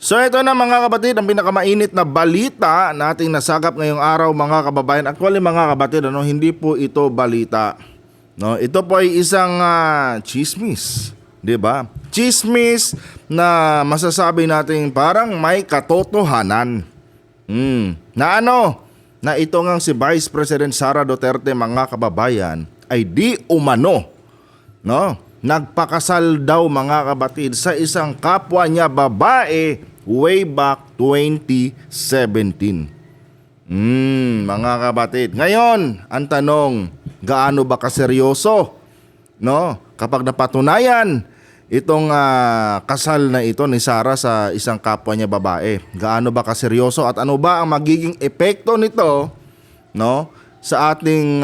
So ito na mga kapatid, ang pinakamainit na balita na ating nasagap ngayong araw mga kababayan. Actually mga kapatid, hindi po ito balita. Ito po ay isang chismis, 'di ba? Chismis na masasabi natin parang may katotohanan. Na ito ngang si Vice President Sara Duterte mga kababayan ay di umano, nagpakasal daw mga kapatid sa isang kapwa niya babae way back 2017. Mga kapatid. Ngayon, ang tanong, gaano ba kaseryoso? Kapag napatunayan itong kasal na ito ni Sara sa isang kapwa niya babae, gaano ba kaseryoso at ano ba ang magiging epekto nito, sa ating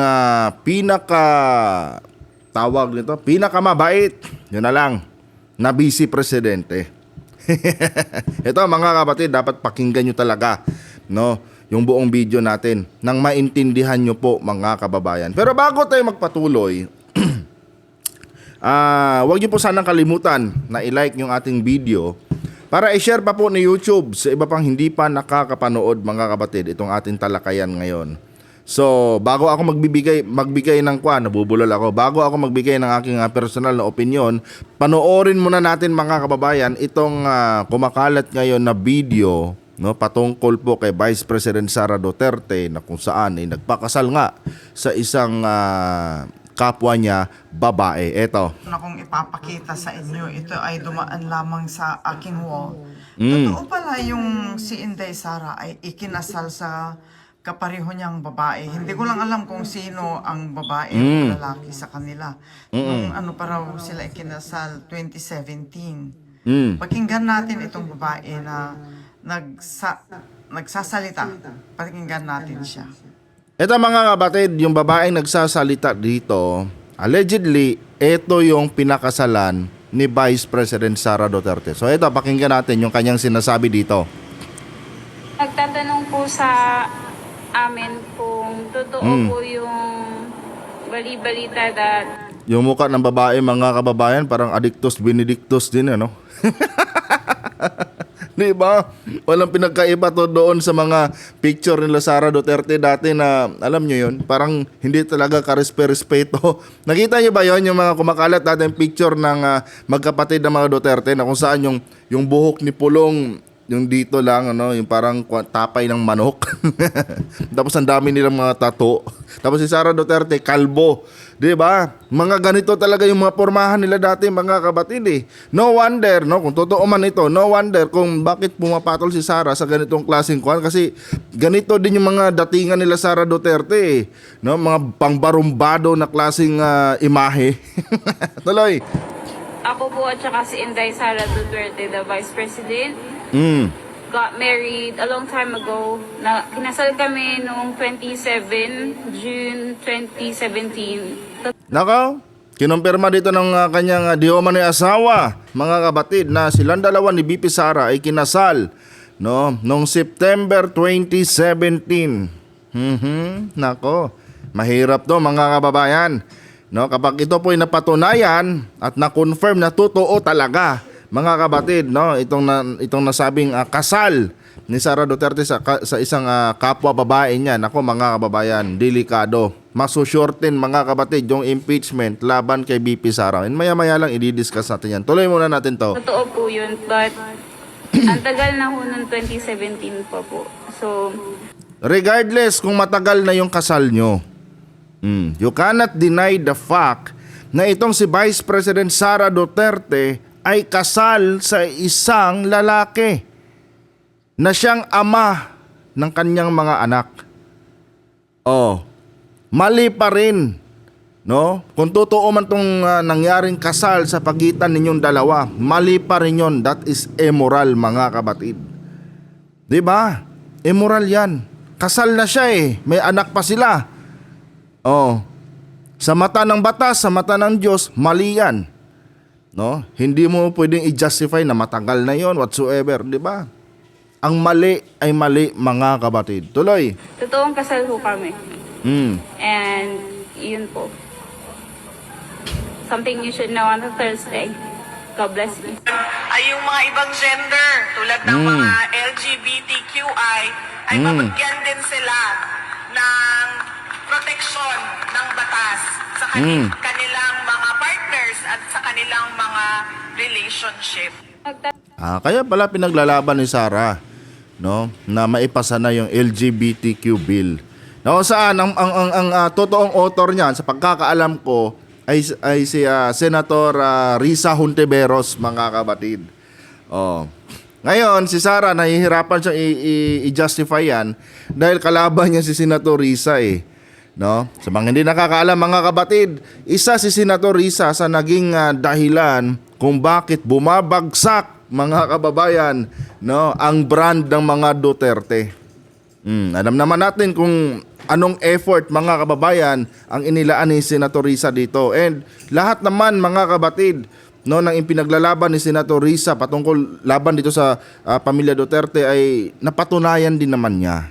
pinakamabait, yun na lang, na vice presidente. Ito mga kapatid, dapat pakinggan nyo talaga yung buong video natin nang maintindihan nyo po mga kababayan. Pero bago tayo magpatuloy, huwag nyo po sanang kalimutan na i-like yung ating video para i-share pa po ni YouTube sa iba pang hindi pa nakakapanood mga kapatid itong ating talakayan ngayon. So, bago ako magbigay ng nabubulol ako. Bago ako magbigay ng aking personal na opinion, panoorin muna natin mga kababayan itong kumakalat ngayon na video, patungkol po kay Vice President Sara Duterte na kung saan ay nagpakasal nga sa isang kapwa niya babae. Eto. Kung ipapakita sa inyo, ito ay dumaan lamang sa aking wall. Totoo pala yung si Inday Sara ay ikinasal sa kapareho niyang babae. Hindi ko lang alam kung sino ang babae o lalaki sa kanila. Nung pa raw sila ikinasal, 2017. Pakinggan natin itong babae na nagsasalita. Pakinggan natin siya. Ito mga kapatid, yung babaeng nagsasalita dito, allegedly, ito yung pinakasalan ni Vice President Sara Duterte. So ito, pakinggan natin yung kanyang sinasabi dito. Nagtatanong po sa amin kung totoo po yung bali-balita that yung mukha ng babae mga kababayan parang Adictus Benedictus din Di ba? Walang pinagkaiba to doon sa mga picture nila Sara Duterte dati na alam nyo yun, parang hindi talaga karespe-respeto. Nakita nyo ba yon yung mga kumakalat natin picture ng magkapatid ng mga Duterte na kung saan yung buhok ni Pulong yung dito lang, yung parang tapay ng manok. Tapos ang dami nilang mga tattoo. Tapos si Sara Duterte, kalbo. Di ba? Mga ganito talaga yung mga pormahan nila dati, mga kabatid . No wonder, kung totoo man ito, no wonder kung bakit pumapatol si Sara sa ganitong klaseng kuwan. Kasi ganito din yung mga datingan nila Sara Duterte . Mga pangbarumbado na klaseng imahe. Tuloy. ako po at saka si Inday Sara Duterte, the Vice President, got married a long time ago. Kinasal kami noong June 2017. Nako, kinumpirma dito ng kanyang di umano'y asawa, mga kabatid, na silang dalawa ni BP Sara ay kinasal noong September 2017. Nako, mahirap to mga kababayan. Kapag ito po ay napatunayan at na-confirm na totoo talaga, mga kabatid, itong nasabing kasal ni Sara Duterte sa isang kapwa babae niya, nako mga kababayan, delikado. Masushorten mga kabatid yung impeachment laban kay BP Sara. And maya-maya lang i-discuss natin yan. Tuloy muna natin to. Totoo po yun, but ang tagal na ho noong 2017 pa po. So, regardless kung matagal na yung kasal nyo, you cannot deny the fact na itong si Vice President Sara Duterte ay kasal sa isang lalaki na siyang ama ng kanyang mga anak. Mali pa rin, kung totoo man tong nangyaring kasal sa pagitan ninyong dalawa, mali pa rin yon. That is immoral mga kabatid. 'Di ba? Immoral yan. Kasal na siya may anak pa sila. Sa mata ng batas, sa mata ng Diyos, mali yan. Hindi mo pwedeng i-justify na matagal na yon whatsoever, 'di ba? Ang mali ay mali mga kabatid. Tuloy. totoong kasal ho kami. And yun po. Something you should know on a Thursday. God bless you. ay yung mga ibang gender tulad ng mga LGBTQI ay mabigyan din sila ng proteksyon ng batas sa kanilang mga partners at sa kanilang mga relationship. Kaya pala pinaglalaban ni Sara, no, na maipasa na yung LGBTQ bill. No, saan ang totoong author niyan sa pagkakaalam ko ay si Senator Risa Hontiveros, mga kapatid. Oh. Ngayon, si Sara nahihirapan siyang i-justify yan dahil kalaban niya si Senator Risa eh. No? Sa mga hindi nakakaalam, mga kapatid, isa si Senator Risa sa naging dahilan kung bakit bumabagsak, mga kababayan, no, ang brand ng mga Duterte. Alam naman natin kung anong effort, mga kababayan, ang inilaan ni Senator Risa dito. And lahat naman, mga kabatid, no, nang ipinaglalaban ni Senator Risa patungkol laban dito sa pamilya Duterte ay napatunayan din naman niya.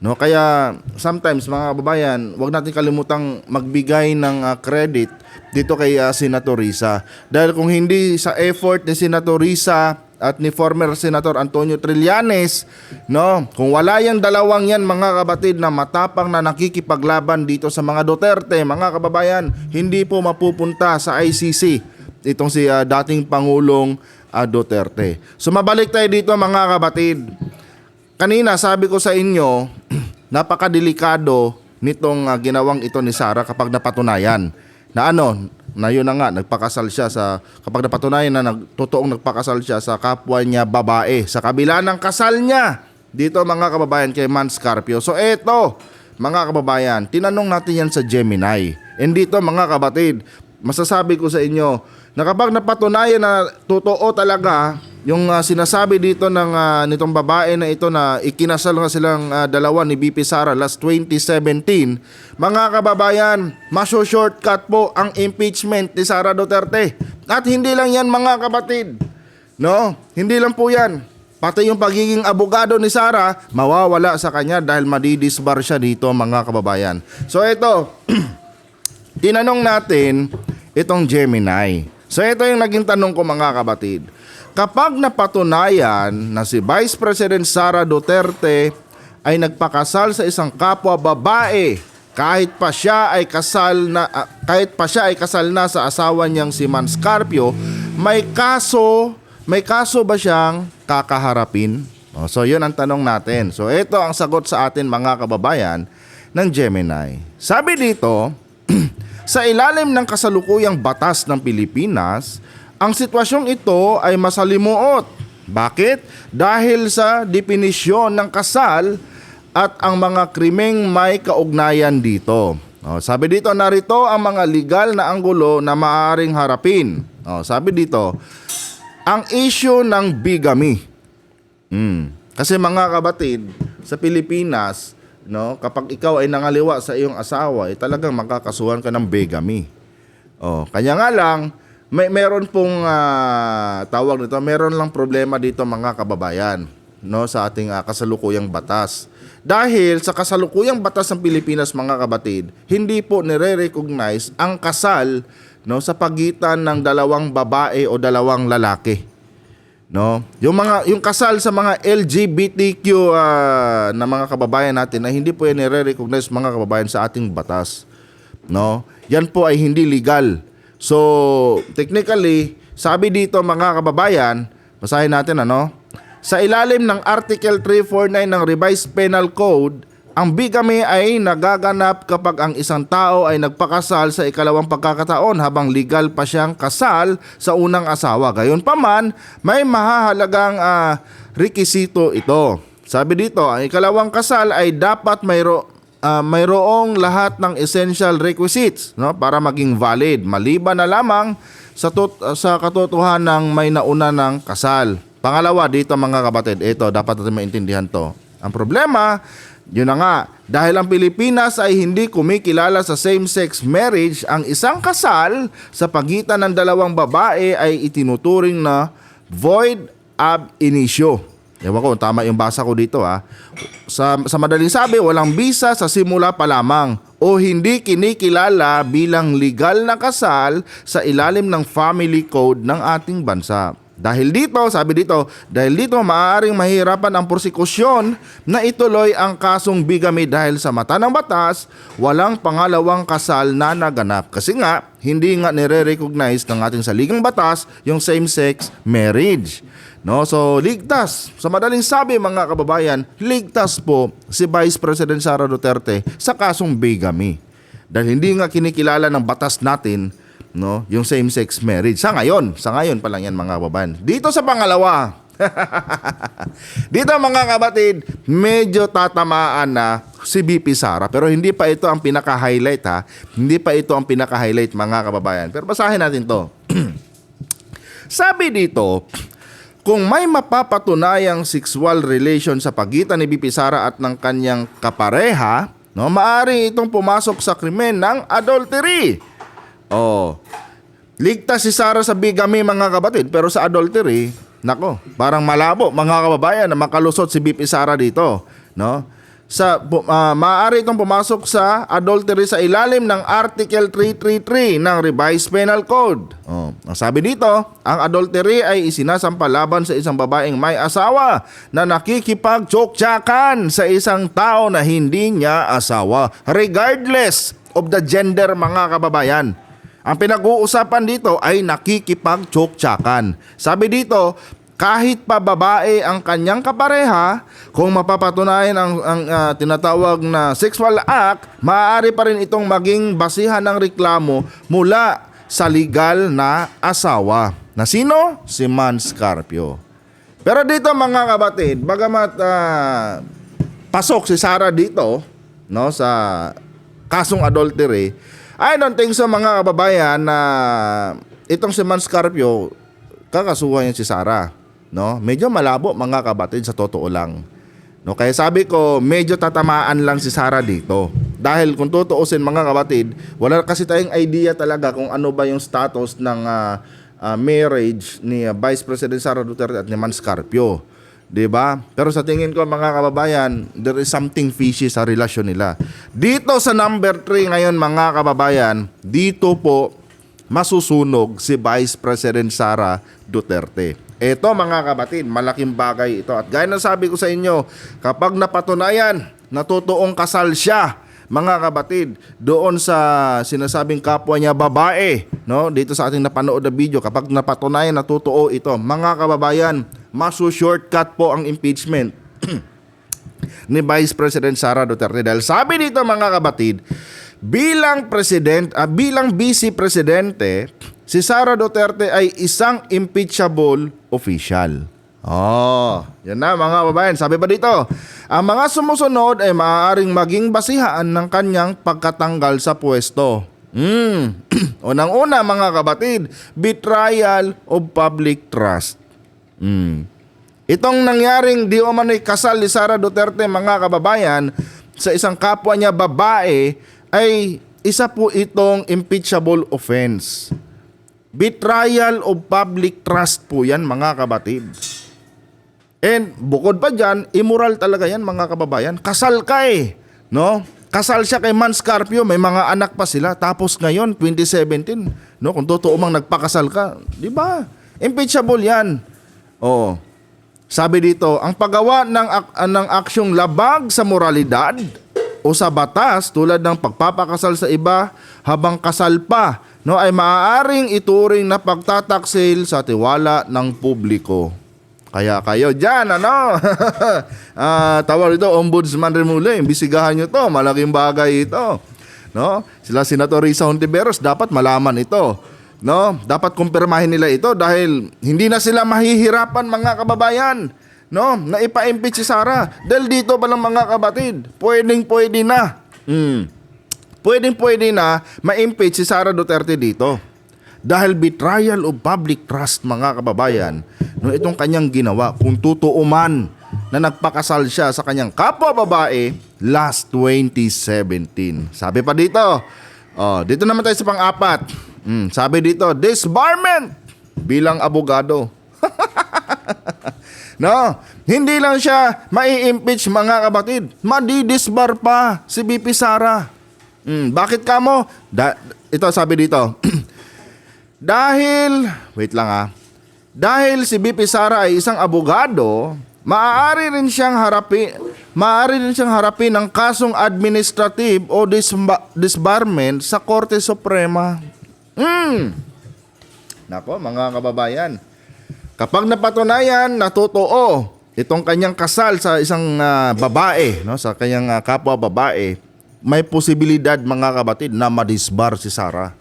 No, kaya sometimes, mga kababayan, wag natin kalimutang magbigay ng credit dito kay Senator Risa. Dahil kung hindi sa effort ni Senator Risa at ni former Senator Antonio Trillanes, no, kung wala yung dalawang yan, mga kabatid, na matapang na nakikipaglaban dito sa mga Duterte, mga kababayan, hindi po mapupunta sa ICC itong si dating Pangulong Duterte. So mabalik tayo dito, mga kabatid. Kanina sabi ko sa inyo, napakadelikado nitong ginawang ito ni Sara kapag napatunayan na na yun na nga, nagpakasal siya kapag napatunayan na totoong nagpakasal siya sa kapwa niya babae sa kabila ng kasal niya dito, mga kababayan, kay Man Scarpio. So eto, mga kababayan, tinanong natin yan sa Gemini. And dito, mga kabatid, masasabi ko sa inyo na kapag napatunayan na totoo talaga yung sinasabi dito nitong babae na ito na ikinasal nga silang dalawa ni BP Sara last 2017, mga kababayan, maso-shortcut po ang impeachment ni Sara Duterte. At hindi lang yan, mga kapatid, no? Hindi lang po yan. Pati yung pagiging abogado ni Sara mawawala sa kanya dahil madidisbar siya dito, mga kababayan. So ito, tinanong natin itong Gemini. So ito yung naging tanong ko, mga kapatid. Kapag napatunayan na si Vice President Sara Duterte ay nagpakasal sa isang kapwa babae kahit pa siya ay kasal na sa asawa niyang si Man Scarpio, may kaso ba siyang kakaharapin? So yun ang tanong natin. So ito ang sagot sa atin, mga kababayan, ng Gemini. Sabi dito, sa ilalim ng kasalukuyang batas ng Pilipinas, ang sitwasyong ito ay masalimuot. Bakit? Dahil sa definisyon ng kasal at ang mga krimeng may kaugnayan dito. Sabi dito, narito ang mga legal na anggulo na maaaring harapin. Sabi dito, ang issue ng bigamy. Kasi, mga kabatid, sa Pilipinas, no, kapag ikaw ay nangaliwa sa iyong asawa, talagang makakasuhan ka ng bigamy. Kanya nga lang, meron pong tawag nito, meron lang problema dito, mga kababayan, no, sa ating kasalukuyang batas. Dahil sa kasalukuyang batas ng Pilipinas, mga kabatid, hindi po nire-recognize ang kasal, no, sa pagitan ng dalawang babae o dalawang lalaki. No? Yung kasal sa mga LGBTQ na mga kababayan natin na hindi po yan nire-recognize, mga kababayan, sa ating batas. No? Yan po ay hindi legal. So, technically, sabi dito, mga kababayan, basahin natin, sa ilalim ng Article 349 ng Revised Penal Code, ang bigamy ay nagaganap kapag ang isang tao ay nagpakasal sa ikalawang pagkakataon habang legal pa siyang kasal sa unang asawa. Gayunpaman, may mahahalagang rekisito ito. Sabi dito, ang ikalawang kasal ay dapat mayroong lahat ng essential requisites, no, para maging valid, maliban na lamang sa katotohanan ng may nauna ng kasal. Pangalawa dito, mga kapatid, ito dapat natin maintindihan to. Ang problema, yun na nga, dahil ang Pilipinas ay hindi kumikilala sa same-sex marriage, ang isang kasal sa pagitan ng dalawang babae ay itinuturing na void ab initio. Ewan ko, tama yung basa ko dito Sa madaling sabi, walang bisa sa simula pa lamang o hindi kinikilala bilang legal na kasal sa ilalim ng family code ng ating bansa. Dahil dito, sabi dito, dahil dito maaaring mahirapan ang prosekusyon na ituloy ang kasong bigamy dahil sa mata ng batas, walang pangalawang kasal na naganap. Kasi nga, hindi nga nire-recognize ng ating saligang batas yung same-sex marriage. No, so ligtas. Sa madaling sabi mga kababayan, ligtas po si Vice President Sara Duterte sa kasong bigamy. Dahil hindi nga kinikilala ng batas natin, no, yung same-sex marriage. Sa ngayon pa lang yan mga kababayan. Dito sa pangalawa, dito mga kabatid, medyo tatamaan na si VP Sara. Pero hindi pa ito ang pinaka-highlight ha. Hindi pa ito ang pinaka-highlight mga kababayan. Pero basahin natin to. Sabi dito, kung may mapapatunayang sexual relation sa pagitan ni VP Sara at ng kanyang kapareha, no, maaari itong pumasok sa krimen ng adultery. Oh. Ligtas si Sara sa bigamy mga kabatid, pero sa adultery, nako, parang malabo mga kababayan na makalusot si VP Sara dito, no? Maaari itong pumasok sa adultery sa ilalim ng Article 333 ng Revised Penal Code. Oh, ang sabi dito, ang adultery ay isinasampa laban sa isang babaeng may asawa na nakikipagtsoktsakan sa isang tao na hindi niya asawa, regardless of the gender mga kababayan. Ang pinag-uusapan dito ay nakikipagtsoktsakan. Sabi dito, kahit pa babae ang kanyang kapareha, kung mapapatunayan ang tinatawag na sexual act, maaari pa rin itong maging basihan ng reklamo mula sa legal na asawa. Na sino? Si Mans Carpio. Pero dito mga kabatid, bagamat pasok si Sara dito, no, sa kasong adultery, I don't think so mga kababayan na itong si Mans Carpio kakasuhan niya si Sara. No, medyo malabo mga kabatid sa totoo lang. No, kaya sabi ko medyo tatamaan lang si Sara dito. Dahil kung tutuusin mga kabatid, wala kasi tayong idea talaga kung ano ba yung status ng marriage ni Vice President Sara Duterte at ni Mans Carpio. 'Di ba? Pero sa tingin ko mga kababayan, there is something fishy sa relasyon nila. Dito sa number 3 ngayon mga kababayan, dito po masusunog si Vice President Sara Duterte. Ito mga kabatid, malaking bagay ito. At gaya na sabi ko sa inyo, kapag napatunayan na totoong kasal siya, mga kabatid, doon sa sinasabing kapwa niya babae, no? Dito sa ating napanood na video, kapag napatunayan na totoo ito, mga kababayan, masu-shortcut po ang impeachment ni Vice President Sara Duterte. Dahil sabi dito mga kabatid, bilang vice presidente, si Sara Duterte ay isang impeachable official. Oh, yan na mga kababayan. Sabi pa dito, ang mga sumusunod ay maaaring maging basihan ng kanyang pagkatanggal sa pwesto. Unang-una mga kabatid, betrayal of public trust. Itong nangyaring di umano'y kasal ni Sara Duterte mga kababayan sa isang kapwa niya babae ay isa po itong impeachable offense. Betrayal of public trust po yan mga kabatid. And bukod pa dyan, immoral talaga yan mga kababayan. Kasal ka no? Kasal siya kay Mans Carpio, may mga anak pa sila. Tapos ngayon, 2017, no? Kung totoo mang nagpakasal ka, di ba? Impeachable yan. Oh. Sabi dito, ang paggawa ng aksyong labag sa moralidad o sa batas tulad ng pagpapakasal sa iba habang kasal pa, no, ay maaaring ituring na pagtataksil sa tiwala ng publiko. Kaya kayo dyan, ano? Tawag ito, Ombudsman Remulla, imbisigahan nyo to, malaking bagay ito. No? Sila Senator Risa Hontiveros, dapat malaman ito. No? Dapat kumpirmahin nila ito dahil hindi na sila mahihirapan mga kababayan, no? Na ipa-impeach si Sara. Dahil dito pa lang mga kabatid, pwedeng-pwede na. Pwedeng-pwede na ma-impeach si Sara Duterte dito. Dahil betrayal of public trust mga kababayan, no, itong kanyang ginawa, kung totoo man na nagpakasal siya sa kanyang kapwa babae last 2017. Sabi pa dito, dito naman tayo sa pang-apat. Sabi dito, disbarment bilang abogado. No, hindi lang siya mai-impeach mga kabatid, madidisbar pa si VP Sara. Bakit kamo? Ito sabi dito. Dahil, wait lang dahil si BP Sara ay isang abogado, maaari rin siyang harapin ng kasong administrative o disbarment sa Korte Suprema. Nako mga kababayan, kapag napatunayan na totoo itong kanyang kasal sa isang babae, no, sa kanyang kapwa babae, may posibilidad mga kabatid na madisbar si Sara.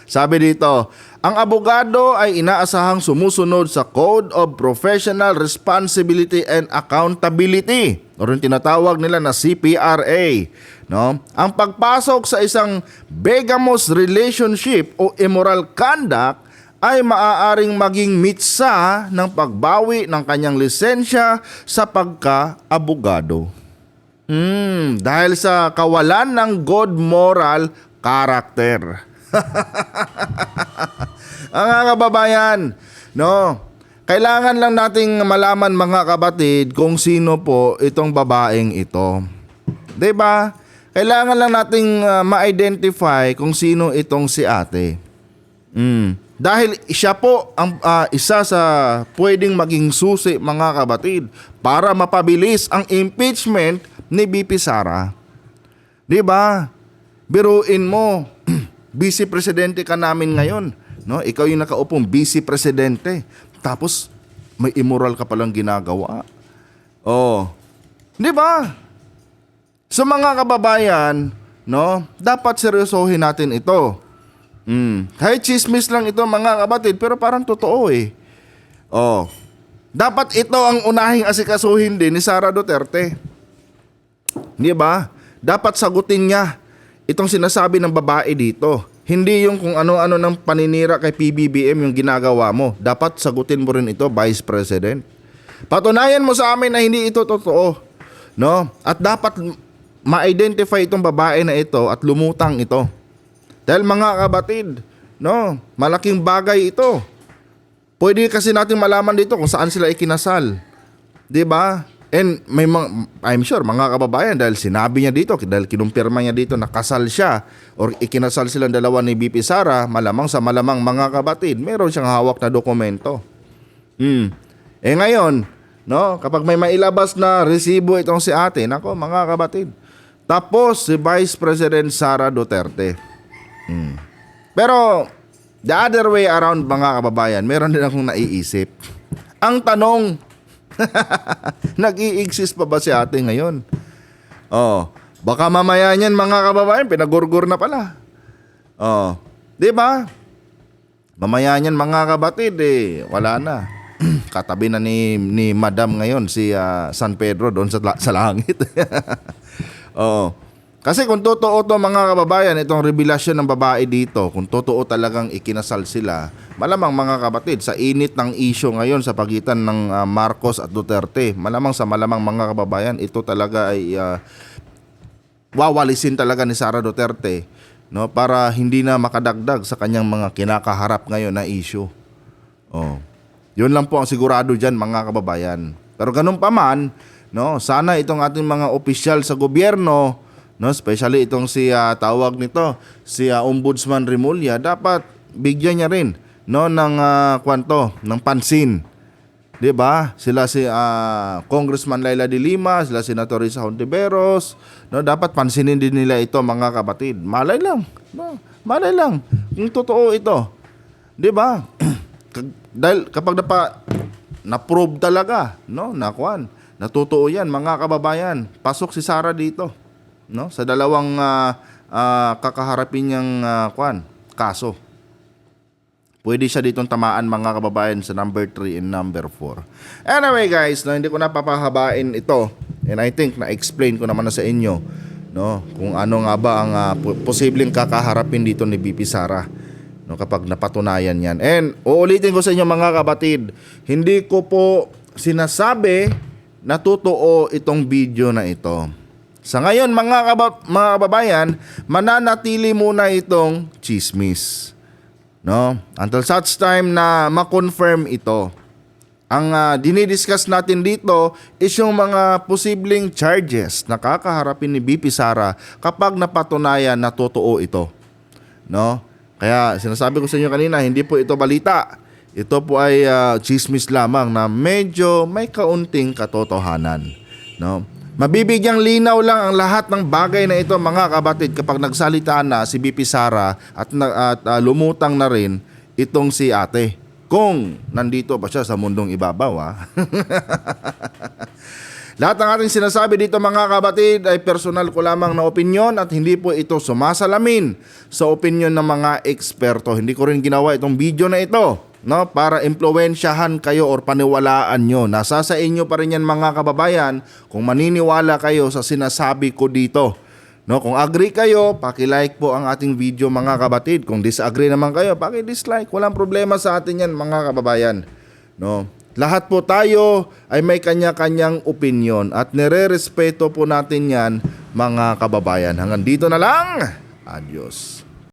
Sabi dito, ang abogado ay inaasahang sumusunod sa Code of Professional Responsibility and Accountability, o rin tinatawag nila na CPRA. No? Ang pagpasok sa isang bigamous relationship o immoral conduct ay maaaring maging mitsa ng pagbawi ng kanyang lisensya sa pagka-abogado. Dahil sa kawalan ng good moral character. Mga kababayan, no? Kailangan lang nating malaman mga kabatid kung sino po itong babaeng ito. 'Di ba? Kailangan lang nating ma-identify kung sino itong si ate. Dahil siya po ang isa sa pwedeng maging susi mga kabatid para mapabilis ang impeachment ni BP Sara. 'Di ba? Biruin mo, vice presidente ka namin ngayon, no? Ikaw yung nakaupong vice presidente. Tapos may immoral ka palang ginagawa. 'Di ba? So mga kababayan, no, dapat seryosohin natin ito. Kahit chismis lang ito mga kabatid, pero parang totoo eh. Dapat ito ang unahing asikasuhin din ni Sara Duterte. Di ba? Dapat sagutin niya itong sinasabi ng babae dito. Hindi yung kung ano-ano ng paninira kay PBBM yung ginagawa mo. Dapat sagutin mo rin ito, Vice President. Patunayan mo sa amin na hindi ito totoo. No? At dapat ma-identify itong babae na ito at lumutang ito. Dahil mga kabatid, no, malaking bagay ito. Pwede kasi natin malaman dito kung saan sila ikinasal. 'Di ba? And I'm sure mga kababayan, dahil sinabi niya dito, dahil kinumpirma niya dito na kasal siya or ikinasal silang dalawa ni BP Sara, malamang sa malamang mga kabatid, meron siyang hawak na dokumento. Ngayon, no, kapag may mailabas na resibo itong si ate, nako mga kabatid, tapos si Vice President Sara Duterte. Pero the other way around mga kababayan, meron din akong naiisip. Ang tanong, nag-i-exist pa ba si ate ngayon? Baka mamaya niyan mga kababayan, pinagurgur na pala. 'Di ba? Mamaya niyan mga kabatid, wala na. Katabi na ni Madam ngayon si San Pedro doon sa langit. Kasi kung totoo to mga kababayan, itong revelasyon ng babae dito, kung totoo talagang ikinasal sila, malamang mga kabatid, sa init ng issue ngayon sa pagitan ng Marcos at Duterte, malamang mga kababayan, ito talaga ay wawalisin talaga ni Sara Duterte, no, para hindi na makadagdag sa kanyang mga kinakaharap ngayon na issue. Yun lang po ang sigurado dyan mga kababayan. Pero ganun pa man, no, sana itong ating mga opisyal sa gobyerno, no, especially itong si tawag nito, si Ombudsman Remulla, dapat bigyan niya rin, no, ng ng pansin. 'Di ba? Sila si Congressman Laila de Lima, sila Senator Risa Hontiveros, no, dapat pansinin din nila ito mga kabatid. Malay lang, no, malay lang kung totoo ito. 'Di ba? Dahil kapag na-prove talaga, no, na totoo 'yan mga kababayan, pasok si Sara dito. No, sa dalawang kakaharapin niyang kaso. Pwede siya ditong tamaan mga kababayan sa number 3 and number 4. Anyway guys, no, hindi ko na papahabain ito. And I think na-explain ko naman na sa inyo, no, kung ano nga ba ang posibleng kakaharapin dito ni BP Sara, no, kapag napatunayan yan. And uulitin ko sa inyo mga kabatid, hindi ko po sinasabi na totoo itong video na ito. Sa ngayon mga kababayan, mananatili muna itong chismis, no? Until such time na ma-confirm ito. Ang dinidiscuss natin dito is yung mga posibleng charges na kakaharapin ni BP Sara kapag napatunayan na totoo ito, no? Kaya sinasabi ko sa inyo kanina, hindi po ito balita. Ito po ay chismis lamang na medyo may kaunting katotohanan. No? Mabibigyang linaw lang ang lahat ng bagay na ito mga kabatid kapag nagsalita na si BP Sara at lumutang na rin itong si ate. Kung nandito pa siya sa mundong ibabaw Lahat ng ating sinasabi dito mga kabatid ay personal ko lamang na opinyon at hindi po ito sumasalamin sa opinyon ng mga eksperto. Hindi ko rin ginawa itong video na ito, no, para impluwensyahan kayo or paniwalaan nyo. Nasa sa inyo pa rin yan mga kababayan kung maniniwala kayo sa sinasabi ko dito. No, kung agree kayo, paki-like po ang ating video mga kabatid. Kung disagree naman kayo, paki-dislike. Walang problema sa atin yan mga kababayan. No. Lahat po tayo ay may kanya-kanyang opinyon at nire-respeto po natin yan mga kababayan. Hanggang dito na lang. Adios.